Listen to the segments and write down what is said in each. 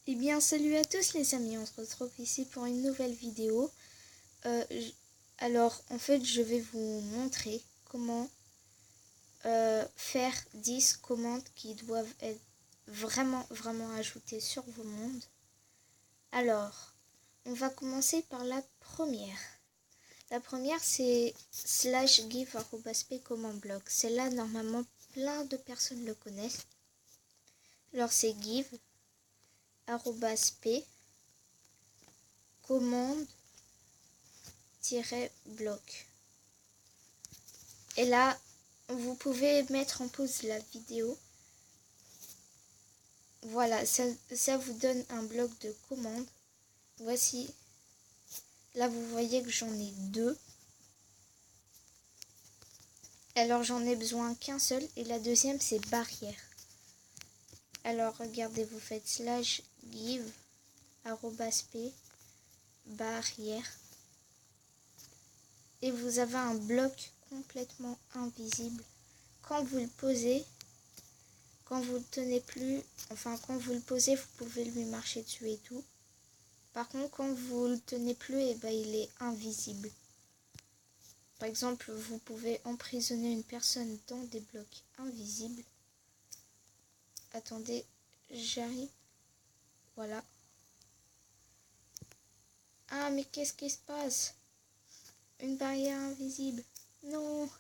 Eh bien, salut à tous les amis, on se retrouve ici pour une nouvelle vidéo. Alors, en fait, je vais vous montrer comment faire 10 commandes qui doivent être vraiment ajoutées sur vos mondes. Alors, on va commencer par la première. La première, c'est /give@p-command-block. Celle-là, normalement, plein de personnes le connaissent. Alors, c'est give @p commande-bloc. Et là, vous pouvez mettre en pause la vidéo. Voilà, ça vous donne un bloc de commande. Voici. Là, vous voyez que j'en ai deux. Alors, j'en ai besoin qu'un seul. Et la deuxième, c'est barrière. Alors, regardez, vous faites /give @p barrière. Et vous avez un bloc complètement invisible. Quand vous le posez, quand vous le tenez plus, enfin quand vous le posez, vous pouvez lui marcher dessus et tout. Par contre, quand vous le tenez plus, et ben, il est invisible. Par exemple, vous pouvez emprisonner une personne dans des blocs invisibles. Attendez, j'arrive. Voilà. Ah, mais qu'est-ce qui se passe? Une barrière invisible. Non.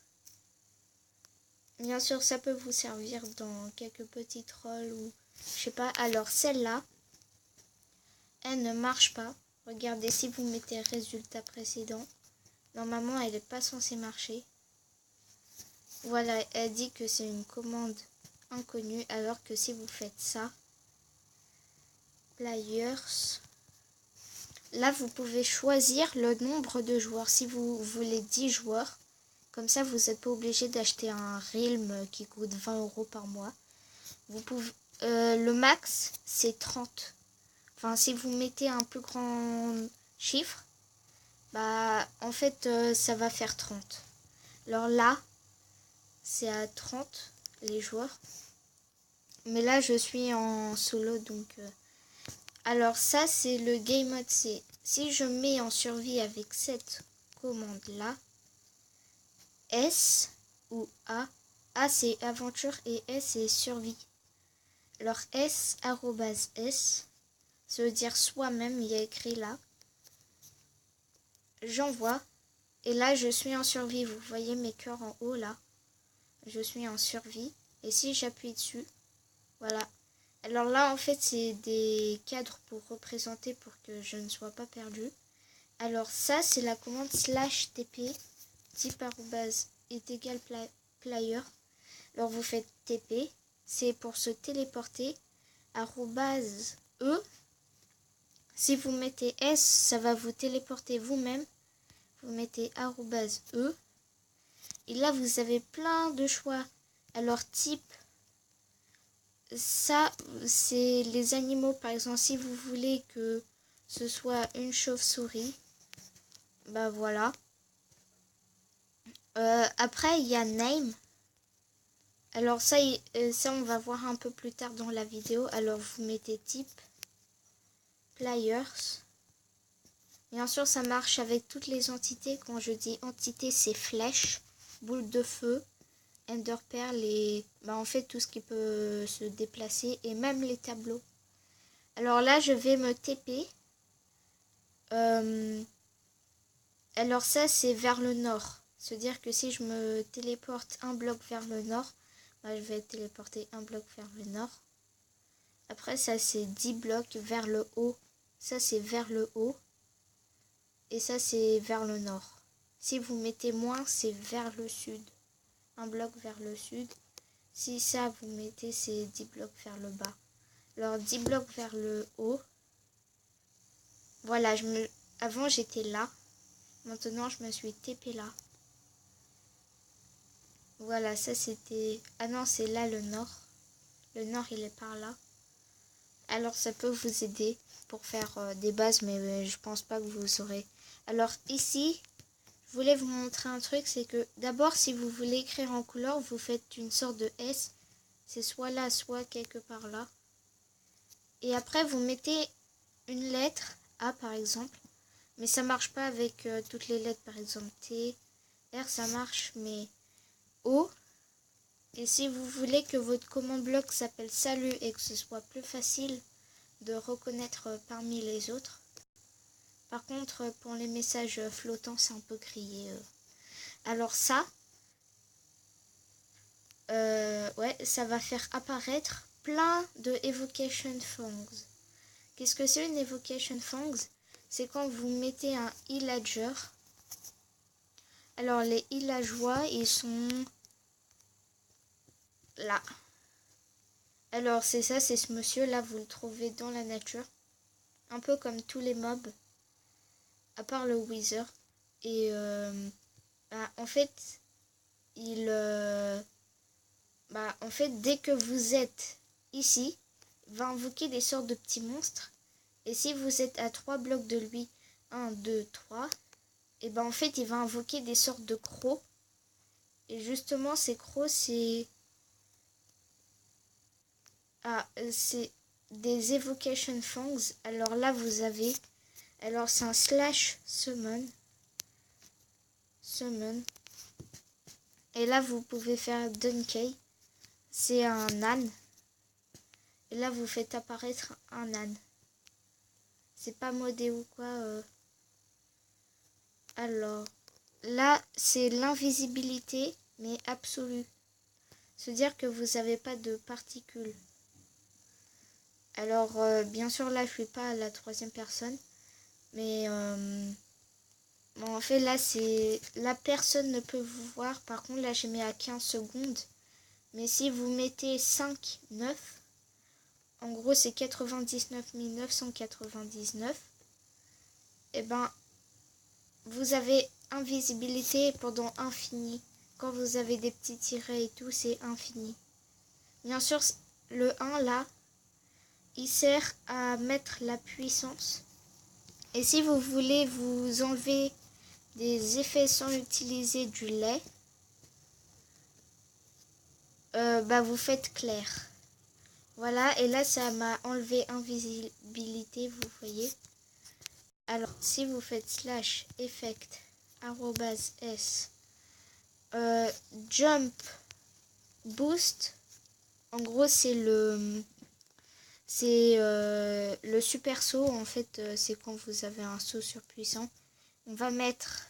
Bien sûr, ça peut vous servir dans quelques petits trolls ou je sais pas. Alors, celle-là, elle ne marche pas. Regardez, si vous mettez résultat précédent, normalement, elle n'est pas censée marcher. Voilà, elle dit que c'est une commande inconnue, alors que si vous faites ça, players, là, vous pouvez choisir le nombre de joueurs. Si vous voulez 10 joueurs, comme ça, vous n'êtes pas obligé d'acheter un Realm qui coûte 20 € par mois. Vous pouvez, le max, c'est 30. Enfin, si vous mettez un plus grand chiffre, bah, en fait, ça va faire 30. Alors là, c'est à 30 les joueurs. Mais là, je suis en solo, donc... Alors ça, c'est le game mode. C'est si je mets en survie avec cette commande-là, S ou A. A, c'est aventure et S, c'est survie. Alors S, @S, ça veut dire soi-même, il y a écrit là. J'envoie. Et là, je suis en survie. Vous voyez mes cœurs en haut, là. Je suis en survie. Et si j'appuie dessus, voilà. Alors là, en fait, c'est des cadres pour représenter, pour que je ne sois pas perdue. Alors ça, c'est la commande /TP, type est égal player. Alors vous faites TP, c'est pour se téléporter. @E, si vous mettez S, ça va vous téléporter vous-même. Vous mettez @E. Et là, vous avez plein de choix. Alors type, ça, c'est les animaux. Par exemple, si vous voulez que ce soit une chauve-souris, bah voilà. Après, il y a name. Alors ça, on va voir un peu plus tard dans la vidéo. Alors vous mettez type, players. Bien sûr, ça marche avec toutes les entités. Quand je dis entité, c'est flèche, boule de feu, ender pearl et bah, en fait tout ce qui peut se déplacer et même les tableaux. Alors là, je vais me TP. Alors ça, c'est vers le nord. C'est-à-dire que si je me téléporte un bloc vers le nord, bah, je vais téléporter un bloc vers le nord. Après, ça, c'est 10 blocs vers le haut. Ça, c'est vers le haut. Et ça, c'est vers le nord. Si vous mettez moins, c'est vers le sud. Un bloc vers le sud. Si ça, vous mettez, c'est 10 blocs vers le bas. Alors, 10 blocs vers le haut. Voilà, avant, j'étais là. Maintenant, je me suis TP là. Voilà, ça, c'était... Ah non, c'est là, le nord. Le nord, il est par là. Alors, ça peut vous aider pour faire des bases, mais je pense pas que vous saurez. Alors, ici... Je voulais vous montrer un truc, c'est que d'abord, si vous voulez écrire en couleur, vous faites une sorte de S. C'est soit là, soit quelque part là. Et après, vous mettez une lettre, A par exemple. Mais ça marche pas avec toutes les lettres, par exemple T, R, ça marche, mais O. Et si vous voulez que votre command bloc s'appelle salut et que ce soit plus facile de reconnaître parmi les autres. Par contre, pour les messages flottants, c'est un peu grillé. Alors ça, ouais, ça va faire apparaître plein de evocation fongs. Qu'est-ce que c'est une evocation fongs? C'est quand vous mettez un illager. Alors les illageois, ils sont là. Alors c'est ça, c'est ce monsieur là, vous le trouvez dans la nature. Un peu comme tous les mobs, à part le wither. Et en fait, en fait, dès que vous êtes ici, il va invoquer des sortes de petits monstres. Et si vous êtes à 3 blocs de lui, 1, 2, 3, et ben en fait, il va invoquer des sortes de crocs. Et justement, ces crocs, c'est des evocation fongs. Alors là, vous avez... Alors, c'est un slash summon. Et là, vous pouvez faire Dunkey. C'est un âne. Et là, vous faites apparaître un âne. C'est pas modé ou quoi. Alors, là, c'est l'invisibilité, mais absolue. C'est-à-dire que vous n'avez pas de particules. Alors, bien sûr, là, je suis pas à la 3e personne. Mais, bon, en fait, là, la personne ne peut vous voir. Par contre, là, je mets à 15 secondes. Mais si vous mettez 5, 9, en gros, c'est 99 999. Et ben, vous avez invisibilité pendant infini. Quand vous avez des petits tirets et tout, c'est infini. Bien sûr, le 1 là, il sert à mettre la puissance. Et si vous voulez vous enlever des effets sans utiliser du lait, vous faites clair. Voilà, et là ça m'a enlevé invisibilité, vous voyez. Alors, si vous faites slash effect @s jump boost, en gros c'est le super saut. En fait, c'est quand vous avez un saut surpuissant. On va mettre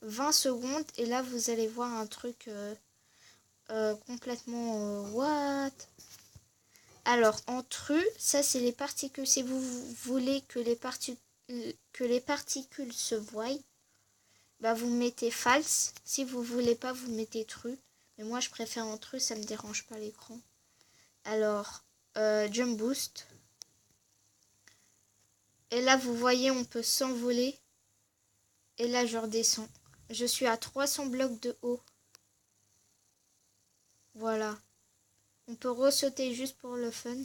20 secondes et là vous allez voir un truc complètement what. Alors en tru, ça c'est les particules. Si vous voulez que les particules se voient, vous mettez false. Si vous voulez pas, vous mettez true. Mais moi je préfère en true, ça me dérange pas l'écran. Alors jump boost. Et là vous voyez, on peut s'envoler. Et là je redescends. Je suis à 300 blocs de haut. Voilà. On peut ressauter juste pour le fun.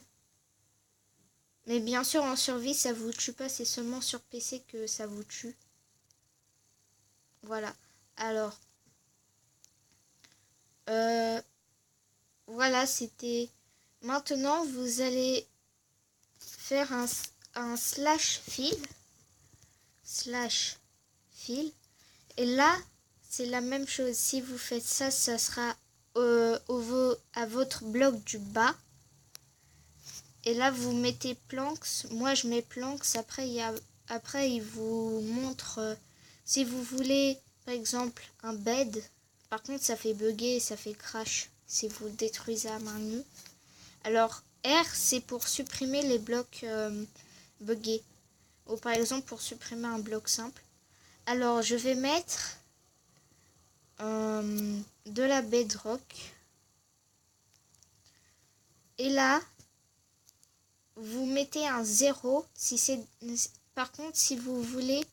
Mais bien sûr, en survie, ça vous tue pas. C'est seulement sur PC que ça vous tue. Voilà. Alors. Voilà, c'était... Maintenant, vous allez faire un slash fill. Slash fill. Et là, c'est la même chose. Si vous faites ça, ça sera à votre bloc du bas. Et là, vous mettez planks. Moi, je mets planks. Après, il vous montre si vous voulez, par exemple, un bed. Par contre, ça fait bugger, ça fait crash si vous le détruisez à main nue. Alors, R, c'est pour supprimer les blocs buggés. Ou par exemple, pour supprimer un bloc simple. Alors, je vais mettre de la bedrock. Et là, vous mettez un 0. Par contre, si vous voulez,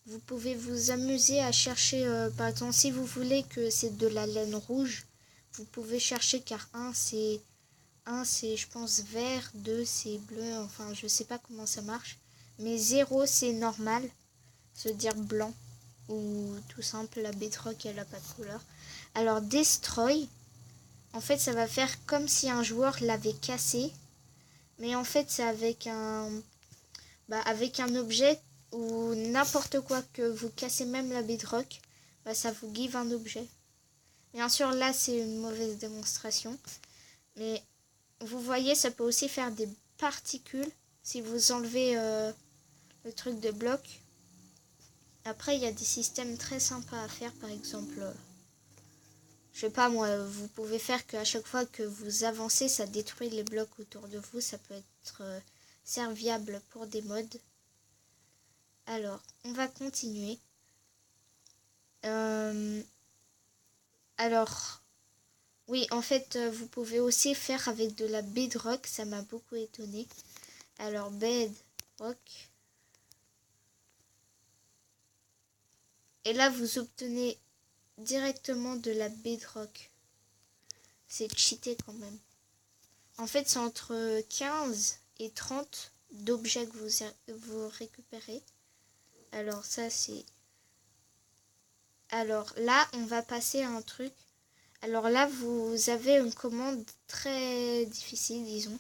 vous pouvez vous amuser à chercher, par exemple, si vous voulez que c'est de la laine rouge, vous pouvez chercher, car 1 c'est je pense vert, 2 c'est bleu, enfin je sais pas comment ça marche, mais 0 c'est normal, se dire blanc, ou tout simple, la bedrock elle a pas de couleur. Alors destroy, en fait ça va faire comme si un joueur l'avait cassé. Mais en fait, c'est avec avec un objet ou n'importe quoi que vous cassez, même la bedrock, ça vous give un objet. Bien sûr, là, c'est une mauvaise démonstration. Mais vous voyez, ça peut aussi faire des particules si vous enlevez le truc de bloc. Après, il y a des systèmes très sympas à faire. Par exemple, je sais pas moi, vous pouvez faire qu'à chaque fois que vous avancez, ça détruit les blocs autour de vous. Ça peut être serviable pour des mods. Alors, on va continuer. Alors, oui, en fait, vous pouvez aussi faire avec de la bedrock. Ça m'a beaucoup étonné. Alors, bedrock. Et là, vous obtenez directement de la bedrock. C'est cheaté quand même. En fait, c'est entre 15 et 30 d'objets que vous récupérez. Alors, ça, c'est... Alors, là, on va passer à un truc. Alors là, vous avez une commande très difficile, disons.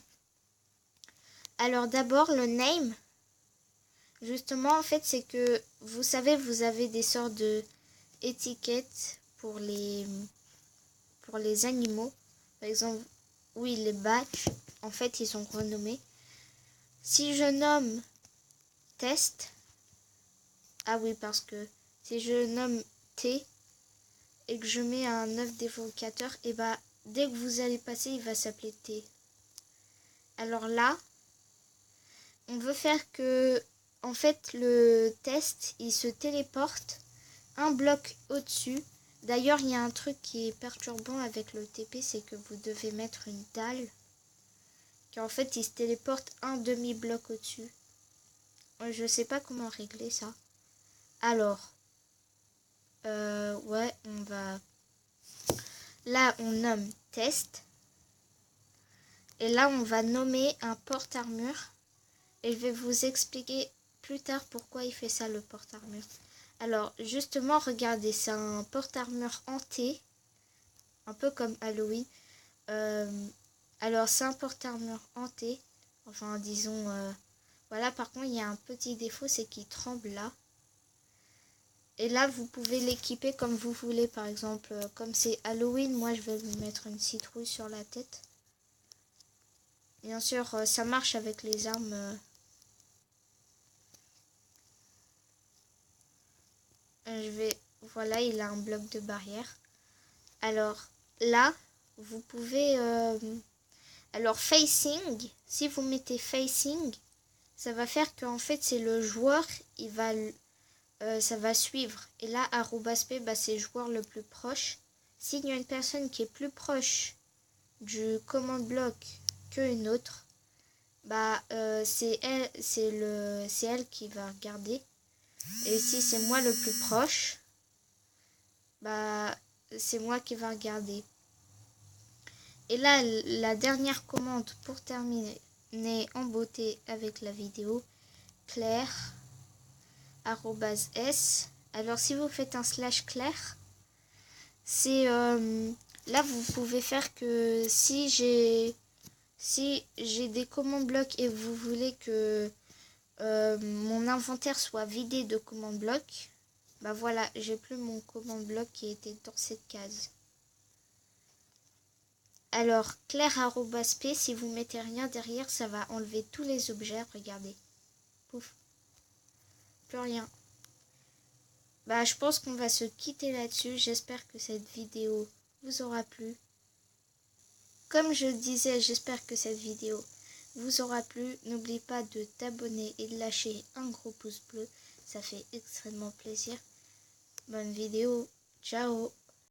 Alors, d'abord, le name. Justement, en fait, c'est que, vous savez, vous avez des sortes de étiquettes pour les animaux. Par exemple, oui, les badges, en fait, ils sont renommés. Si je nomme test, ah oui, parce que si je nomme T et que je mets un œuf d'évocateur, et dès que vous allez passer, il va s'appeler T. Alors là, on veut faire que, en fait, le test, il se téléporte un bloc au-dessus. D'ailleurs, il y a un truc qui est perturbant avec le TP, c'est que vous devez mettre une dalle. Car en fait, il se téléporte un demi-bloc au-dessus. Je sais pas comment régler ça. Alors, ouais, on va... Là, on nomme test. Et là, on va nommer un porte-armure. Et je vais vous expliquer plus tard pourquoi il fait ça, le porte-armure. Alors, justement, regardez, c'est un porte-armure hanté. Un peu comme Halloween. Alors, c'est un porte-armure hanté. Enfin, disons... voilà, par contre, il y a un petit défaut, c'est qu'il tremble là. Et là, vous pouvez l'équiper comme vous voulez. Par exemple, comme c'est Halloween, moi, je vais lui mettre une citrouille sur la tête. Bien sûr, ça marche avec les armes. Voilà, il a un bloc de barrière. Alors, là, vous pouvez... alors, facing, si vous mettez facing, ça va faire qu'en fait, c'est le joueur, ça va suivre. Et là, @p, c'est le joueur le plus proche. S'il y a une personne qui est plus proche du command bloc qu'une autre, c'est elle qui va regarder. Et si c'est moi le plus proche, c'est moi qui va regarder. Et là, la dernière commande pour terminer en beauté avec la vidéo, Claire @s. Alors si vous faites un /Claire, c'est là vous pouvez faire que si j'ai des commandes blocs et vous voulez que mon inventaire soit vidé de commandes blocs, voilà, j'ai plus mon commande bloc qui était dans cette case. Alors Claire @p, si vous mettez rien derrière, ça va enlever tous les objets. Regardez, pouf, plus rien. Je pense qu'on va se quitter là-dessus. J'espère que cette vidéo vous aura plu. Comme je disais, j'espère que cette vidéo vous aura plu. N'oublie pas de t'abonner et de lâcher un gros pouce bleu. Ça fait extrêmement plaisir. Bonne vidéo. Ciao.